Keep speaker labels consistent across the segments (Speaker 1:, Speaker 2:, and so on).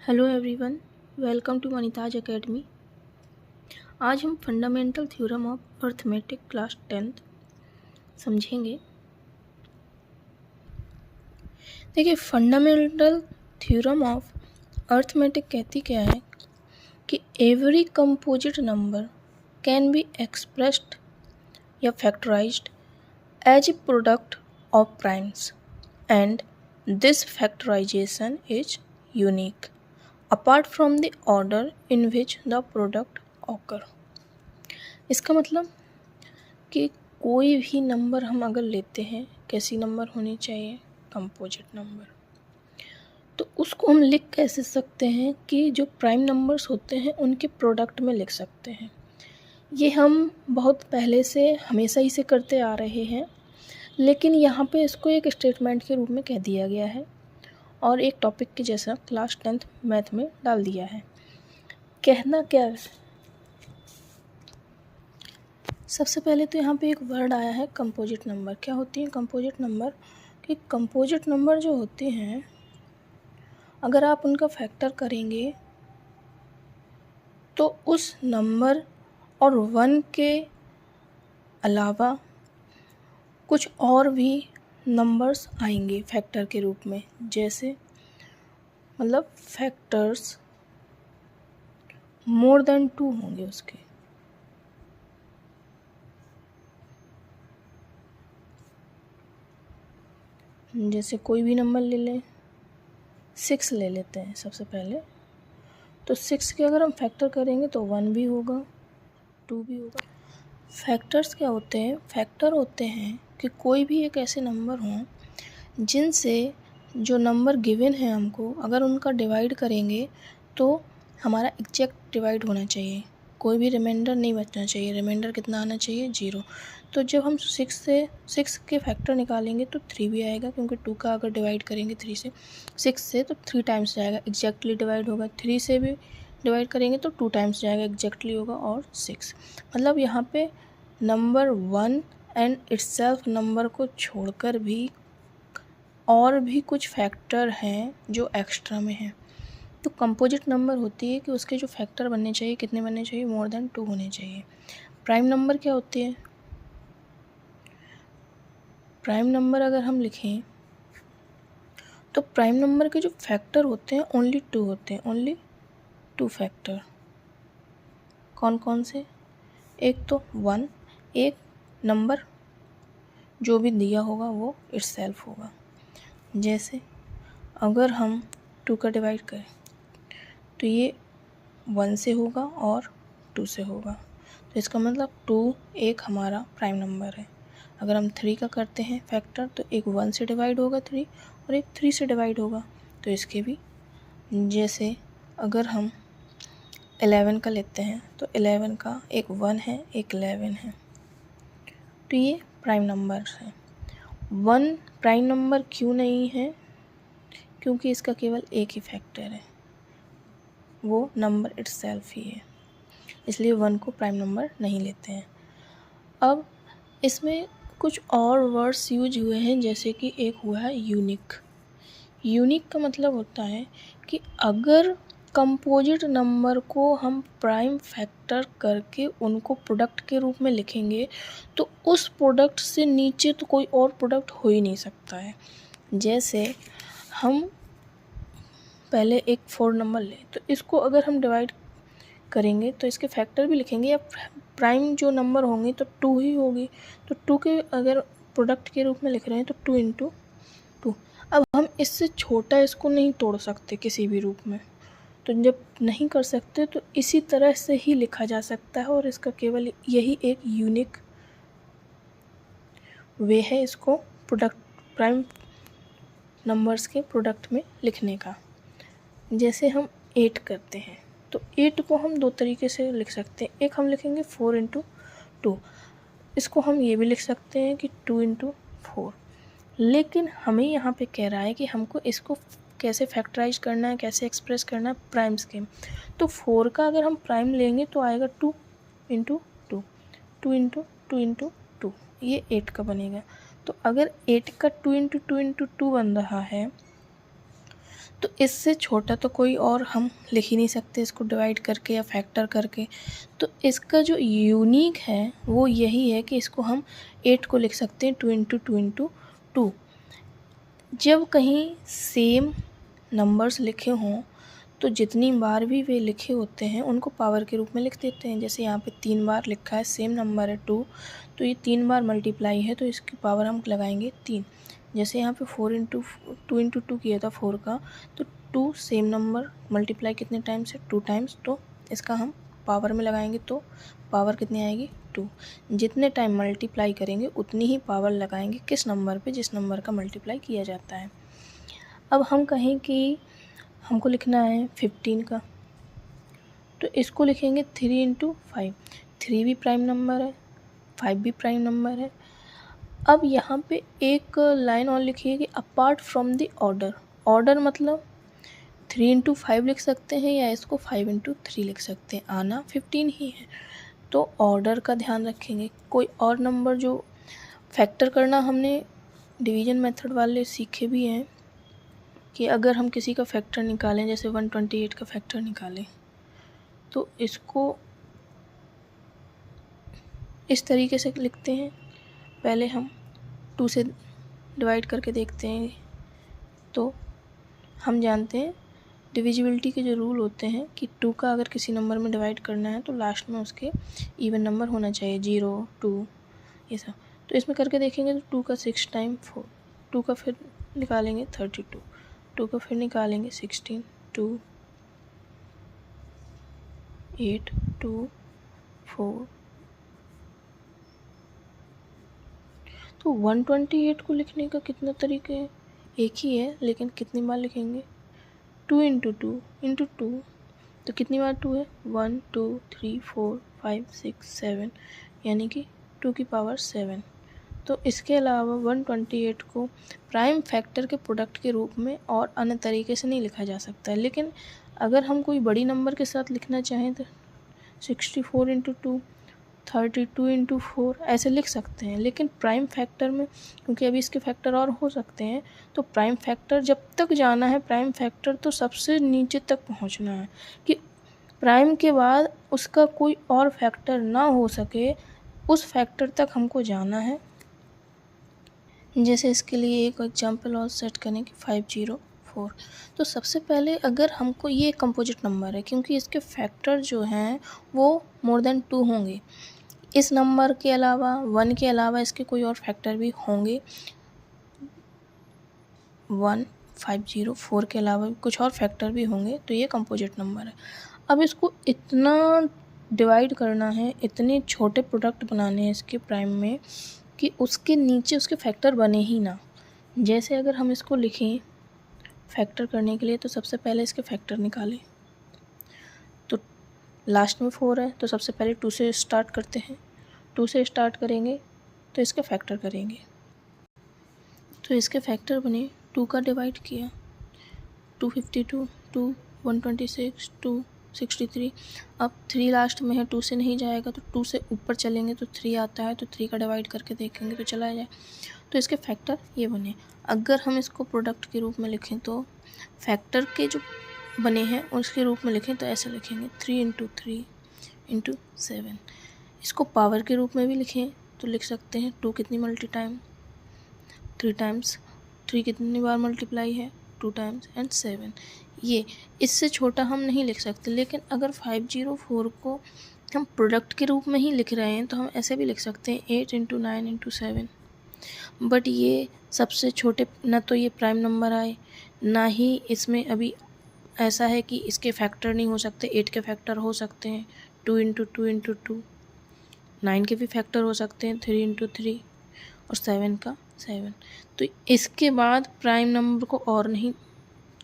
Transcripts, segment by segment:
Speaker 1: Hello everyone, welcome to Vanita's academy. आज हम fundamental theorem of arithmetic class 10th समझेंगे। देखिए, फंडामेंटल थ्योरम ऑफ अर्थमेटिक कहती क्या है कि every composite number can be expressed या factorized as a product of primes and this factorization is unique apart from the order in which the product occur। इसका मतलब कि कोई भी नंबर हम अगर लेते हैं, कैसी नंबर होनी चाहिए? Composite number. तो उसको हम लिख कैसे सकते हैं कि जो प्राइम नंबर्स होते हैं उनके प्रोडक्ट में लिख सकते हैं। ये हम बहुत पहले से हमेशा ही से करते आ रहे हैं, लेकिन यहाँ पे इसको एक स्टेटमेंट के रूप में कह दिया गया है और एक टॉपिक के जैसा क्लास 10th मैथ में डाल दिया है। कहना क्या है? सबसे पहले तो यहाँ पे एक वर्ड आया है कंपोजिट नंबर। क्या होती है कंपोजिट नंबर? कि कंपोजिट नंबर जो होते हैं, अगर आप उनका फैक्टर करेंगे तो उस नंबर और 1 के अलावा कुछ और भी नंबर्स आएंगे फैक्टर के रूप में। जैसे मतलब फैक्टर्स मोर देन 2 होंगे उसके। जैसे कोई भी नंबर ले लें, 6 ले लेते हैं सबसे पहले। तो 6 के अगर हम फैक्टर करेंगे तो 1 भी होगा, 2 भी होगा। फैक्टर्स क्या होते हैं? फैक्टर होते हैं कि कोई भी एक ऐसे नंबर हों जिनसे जो नंबर गिवन है हमको, अगर उनका डिवाइड करेंगे तो हमारा एग्जैक्ट डिवाइड होना चाहिए, कोई भी रिमाइंडर नहीं बचना चाहिए। रिमाइंडर कितना आना चाहिए? 0। तो जब हम 6 के फैक्टर निकालेंगे तो 3 भी आएगा, क्योंकि 2 का अगर डिवाइड करेंगे 3 से 6 से तो 3 टाइम्स जाएगा, एग्जैक्टली डिवाइड होगा। 3 से भी डिवाइड करेंगे तो 2 टाइम्स जाएगा, एग्जैक्टली होगा। और 6 मतलब यहाँ पे नंबर 1 एंड इटसेल्फ नंबर को छोड़कर भी और भी कुछ फैक्टर हैं जो एक्स्ट्रा में हैं। तो कंपोजिट नंबर होती है कि उसके जो फैक्टर बनने चाहिए, कितने बनने चाहिए? मोर देन 2 होने चाहिए। प्राइम नंबर क्या होती है? प्राइम नंबर अगर हम लिखें तो प्राइम नंबर के जो फैक्टर होते हैं ओनली 2 होते हैं, ओनली 2 फैक्टर। कौन कौन से? एक तो 1, एक नंबर जो भी दिया होगा वो इटसेल्फ होगा। जैसे अगर हम 2 का डिवाइड करें तो ये 1 से होगा और 2 से होगा, तो इसका मतलब 2 एक हमारा प्राइम नंबर है। अगर हम 3 का करते हैं फैक्टर तो एक 1 से डिवाइड होगा 3 और एक 3 से डिवाइड होगा, तो इसके भी। जैसे अगर हम 11 का लेते हैं तो 11 का एक 1 है, एक 11 है, तो ये प्राइम नंबर है। 1 प्राइम नंबर क्यों नहीं है? क्योंकि इसका केवल एक ही फैक्टर है, वो नंबर इटसेल्फ ही है, इसलिए 1 को प्राइम नंबर नहीं लेते हैं। अब इसमें कुछ और वर्ड्स यूज हुए हैं, जैसे कि एक हुआ है यूनिक। यूनिक का मतलब होता है कि अगर कंपोजिट नंबर को हम प्राइम फैक्टर करके उनको प्रोडक्ट के रूप में लिखेंगे तो उस प्रोडक्ट से नीचे तो कोई और प्रोडक्ट हो ही नहीं सकता है। जैसे हम पहले एक 4 नंबर लें तो इसको अगर हम डिवाइड करेंगे तो इसके फैक्टर भी लिखेंगे या प्राइम जो नंबर होंगे तो 2 ही होगी, तो 2 के अगर प्रोडक्ट के रूप में लिख रहे हैं तो 2 × 2। अब हम इससे छोटा इसको नहीं तोड़ सकते किसी भी रूप में, तो जब नहीं कर सकते तो इसी तरह से ही लिखा जा सकता है, और इसका केवल यही एक यूनिक वे है इसको प्रोडक्ट प्राइम नंबर्स के प्रोडक्ट में लिखने का। जैसे हम 8 करते हैं तो 8 को हम 2 तरीके से लिख सकते हैं। एक हम लिखेंगे 4 × 2, इसको हम ये भी लिख सकते हैं कि 2 × 4, लेकिन हमें यहाँ पे कह रहा है कि हमको इसको कैसे फैक्टराइज करना है, कैसे एक्सप्रेस करना है प्राइम्स के। तो 4 का अगर हम प्राइम लेंगे तो आएगा 2 × 2, 2 × 2 × 2, ये 8 का बनेगा। तो अगर 8 का 2 × 2 × 2 बन रहा है तो इससे छोटा तो कोई और हम लिख ही नहीं सकते इसको डिवाइड करके या फैक्टर करके। तो इसका जो यूनिक है वो यही है कि इसको हम 8 को लिख सकते हैं 2 इंटू 2 इंटू 2। जब कहीं सेम नंबर्स लिखे हों तो जितनी बार भी वे लिखे होते हैं उनको पावर के रूप में लिख देते हैं। जैसे यहाँ पे 3 बार लिखा है, सेम नंबर है 2, तो ये 3 बार मल्टीप्लाई है तो इसकी पावर हम लगाएंगे 3। जैसे यहाँ पे 2 इंटू 2 किया था 4 का, तो 2 सेम नंबर मल्टीप्लाई कितने टाइम्स है 2 टाइम्स, तो इसका हम पावर में लगाएंगे तो पावर कितनी आएगी 2। जितने टाइम मल्टीप्लाई करेंगे उतनी ही पावर लगाएंगे किस नंबर पे, जिस नंबर का मल्टीप्लाई किया जाता है। अब हम कहें कि हमको लिखना है 15 का, तो इसको लिखेंगे 3 इंटू 5। 3 भी प्राइम नंबर है, 5 भी प्राइम नंबर है। अब यहाँ पे एक लाइन और लिखिए कि apart from the order. Order मतलब 3 इंटू 5 लिख सकते हैं या इसको 5 इंटू 3 लिख सकते हैं, आना 15 ही है। तो ऑर्डर का ध्यान रखेंगे। कोई और नंबर जो फैक्टर करना हमने डिवीजन मेथड वाले सीखे भी हैं कि अगर हम किसी का फैक्टर निकालें, जैसे 128 का फैक्टर निकालें, तो इसको इस तरीके से लिखते हैं। पहले हम 2 से डिवाइड करके देखते हैं। तो हम जानते हैं डिविजिबिलिटी के जो रूल होते हैं कि 2 का अगर किसी नंबर में डिवाइड करना है तो लास्ट में उसके इवन नंबर होना चाहिए, 0, 2 ये सब। तो इसमें करके देखेंगे तो 2 का 6 टाइम 4, 2 का फिर निकालेंगे 32, 2 का फिर निकालेंगे 16, 2, 8, 2, 4। तो 128 को लिखने का कितना तरीके हैं, एक ही है, लेकिन कितनी बार लिखेंगे 2 इंटू 2 इंटू 2। तो कितनी बार 2 है, 1, 2, 3, 4, 5, 6, 7, यानी कि 2 की पावर 7। तो इसके अलावा 128 को प्राइम फैक्टर के प्रोडक्ट के रूप में और अन्य तरीके से नहीं लिखा जा सकता है। लेकिन अगर हम कोई बड़ी नंबर के साथ लिखना चाहें तो 64 इंटू 2, 32 इंटू 4 ऐसे लिख सकते हैं। लेकिन प्राइम फैक्टर में, क्योंकि अभी इसके फैक्टर और हो सकते हैं, तो प्राइम फैक्टर जब तक जाना है, प्राइम फैक्टर तो सबसे नीचे तक पहुंचना है कि प्राइम के बाद उसका कोई और फैक्टर ना हो सके, उस फैक्टर तक हमको जाना है। जैसे इसके लिए एक एग्जांपल और सेट करें कि 504। तो सबसे पहले अगर हमको, ये कंपोजिट नंबर है क्योंकि इसके फैक्टर जो हैं वो मोर देन 2 होंगे। इस नंबर के अलावा, 1 के अलावा इसके कोई और फैक्टर भी होंगे। 504 के अलावा कुछ और फैक्टर भी होंगे, तो ये कंपोजिट नंबर है। अब इसको इतना डिवाइड करना है, इतने छोटे प्रोडक्ट बनाने हैं इसके प्राइम में कि उसके नीचे उसके फैक्टर बने ही ना। जैसे अगर हम इसको लिखें फैक्टर करने के लिए, तो सबसे पहले इसके फैक्टर निकालें। तो लास्ट में 4 है, तो सबसे पहले 2 से स्टार्ट करते हैं। 2 से स्टार्ट करेंगे तो इसके फैक्टर करेंगे। तो इसके फैक्टर बने, 2 का डिवाइड किया, 252, 2, 126, 263। अब 3 लास्ट में है, 2 से नहीं जाएगा, तो 2 से ऊपर चलेंगे तो 3 आता है, तो 3 का डिवाइड करके देखेंगे तो चला जाए। तो इसके फैक्टर ये बने। अगर हम इसको प्रोडक्ट के रूप में लिखें तो फैक्टर के जो बने हैं उसके रूप में लिखें तो ऐसे लिखेंगे 3 इंटू 3 इंटू 7। इसको पावर के रूप में भी लिखें तो लिख सकते हैं 2 कितनी मल्टी टाइम 3 टाइम्स, 3 कितनी बार मल्टीप्लाई है 2 टाइम्स एंड 7। ये इससे छोटा हम नहीं लिख सकते। लेकिन अगर 504 को हम प्रोडक्ट के रूप में ही लिख रहे हैं तो हम ऐसे भी लिख सकते हैं 8 इंटू 9 इंटू 7। बट ये सबसे छोटे, ना तो ये प्राइम नंबर आए, ना ही इसमें अभी ऐसा है कि इसके फैक्टर नहीं हो सकते। 8 के फैक्टर हो सकते हैं, 2 इंटू 2 इंटू 2। 9 के भी फैक्टर हो सकते हैं, 3 इंटू 3, और 7 का 7। तो इसके बाद प्राइम नंबर को और नहीं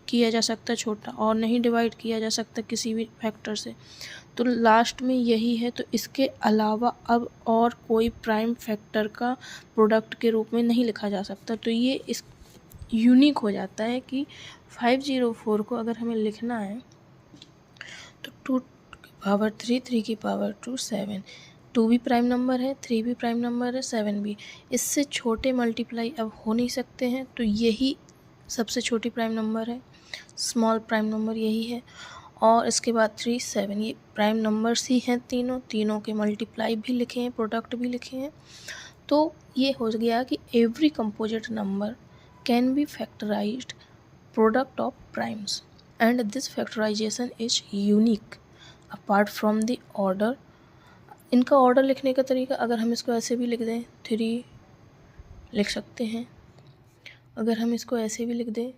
Speaker 1: किया जा सकता छोटा, और नहीं डिवाइड किया जा सकता किसी भी फैक्टर से। तो लास्ट में यही है। तो इसके अलावा अब और कोई प्राइम फैक्टर का प्रोडक्ट के रूप में नहीं लिखा जा सकता। तो ये इस यूनिक हो जाता है कि 504 को अगर हमें लिखना है तो 2 की पावर 3, 3 की पावर 2, 7। 2 भी प्राइम नंबर है, 3 भी प्राइम नंबर है, 7 भी। इससे छोटे मल्टीप्लाई अब हो नहीं सकते हैं, तो यही सबसे छोटी प्राइम नंबर है। स्मॉल प्राइम नंबर यही है, और इसके बाद 3, 7 ये प्राइम नंबर्स ही हैं तीनों के मल्टीप्लाई भी लिखे हैं, प्रोडक्ट भी लिखे हैं। तो ये हो गया कि every composite number can be factorized product of primes and this factorization is unique apart from the order. इनका ऑर्डर लिखने का तरीका, अगर हम इसको ऐसे भी लिख दें 3 लिख सकते हैं, अगर हम इसको ऐसे भी लिख दें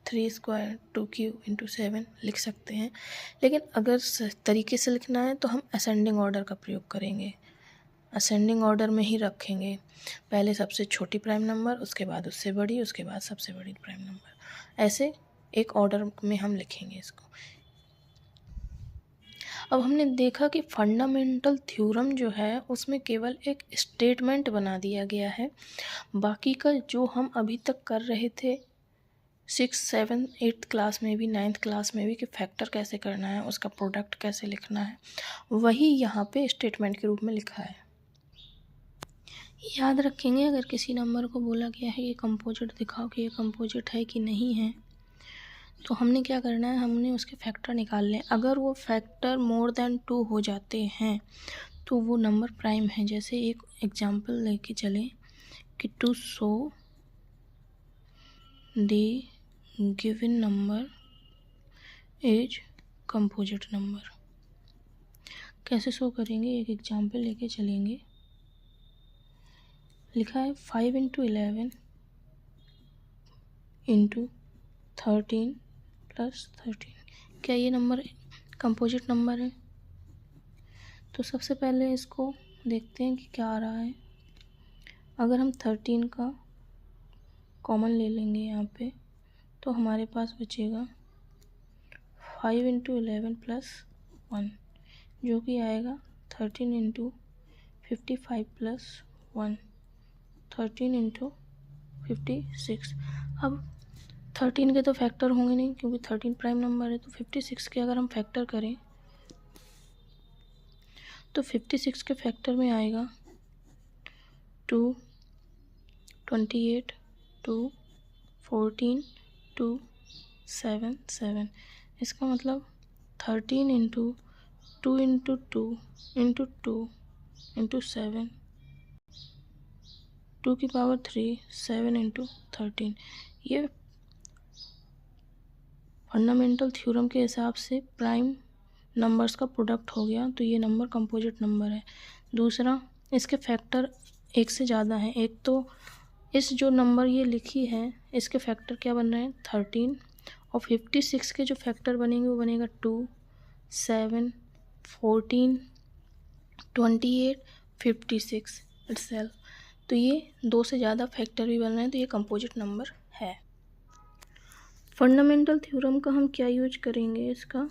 Speaker 1: 3 स्क्वायर 2 इंटू 7 लिख सकते हैं। लेकिन अगर तरीके से लिखना है तो हम असेंडिंग ऑर्डर का प्रयोग करेंगे, असेंडिंग ऑर्डर में ही रखेंगे। पहले सबसे छोटी प्राइम नंबर, उसके बाद उससे बड़ी, उसके बाद सबसे बड़ी प्राइम नंबर, ऐसे एक ऑर्डर में हम लिखेंगे इसको। अब हमने देखा कि फंडामेंटल थ्योरम जो है उसमें केवल एक स्टेटमेंट बना दिया गया है। बाकी का जो हम अभी तक कर रहे थे 6, 7, 8 क्लास में भी, 9th क्लास में भी, कि फैक्टर कैसे करना है, उसका प्रोडक्ट कैसे लिखना है, वही यहाँ पे स्टेटमेंट के रूप में लिखा है। याद रखेंगे, अगर किसी नंबर को बोला गया है ये कंपोजिट दिखाओ कि ये कंपोजिट है कि नहीं है, तो हमने क्या करना है, हमने उसके फैक्टर निकाल लें। अगर वो फैक्टर मोर देन 2 हो जाते हैं तो वो नंबर प्राइम है। जैसे एक एग्जांपल लेके चलें कि to show the given number is composite number. कैसे शो करेंगे, एक एग्जांपल लेके चलेंगे। लिखा है 5 इंटू 11 इंटू 13 प्लस 13। क्या ये नंबर कंपोजिट नंबर है? तो सबसे पहले इसको देखते हैं कि क्या आ रहा है। अगर हम 13 का कॉमन ले लेंगे यहाँ पे, तो हमारे पास बचेगा 5 इंटू 11 प्लस 1, जो कि आएगा 13 इंटू 55 प्लस 1, 13 इंटू 56। अब 13 के तो फैक्टर होंगे नहीं, क्योंकि 13 प्राइम नंबर है। तो 56 के अगर हम फैक्टर करें तो 56 के फैक्टर में आएगा 2, 28, 2, 14, 2, 7, 7। इसका मतलब 13 इंटू 2 इंटू 2 इंटू 2 इंटू 7, 2 की पावर 3, 7 इंटू 13। ये फंडामेंटल थ्योरम के हिसाब से प्राइम नंबर्स का प्रोडक्ट हो गया, तो ये नंबर कंपोजिट नंबर है। दूसरा, इसके फैक्टर एक से ज़्यादा हैं। एक तो इस जो नंबर ये लिखी है इसके फैक्टर क्या बन रहे हैं 13, और 56 के जो फैक्टर बनेंगे वो बनेगा 2, 7, 14, 28, 56 इटसेल्फ। तो ये 2 से ज़्यादा फैक्टर भी बन रहे हैं, तो ये कंपोजिट नंबर है। फंडामेंटल थ्योरम का हम क्या यूज करेंगे, इसका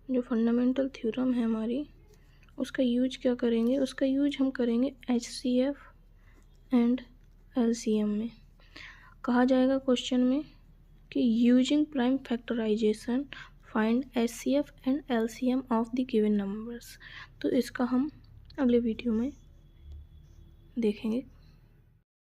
Speaker 1: जो फंडामेंटल थ्योरम है हमारी, उसका यूज क्या करेंगे, उसका यूज हम करेंगे HCF एंड LCM में। कहा जाएगा क्वेश्चन में कि using prime factorization find HCF and LCM of the given numbers. तो इसका हम अगले वीडियो में देखेंगे।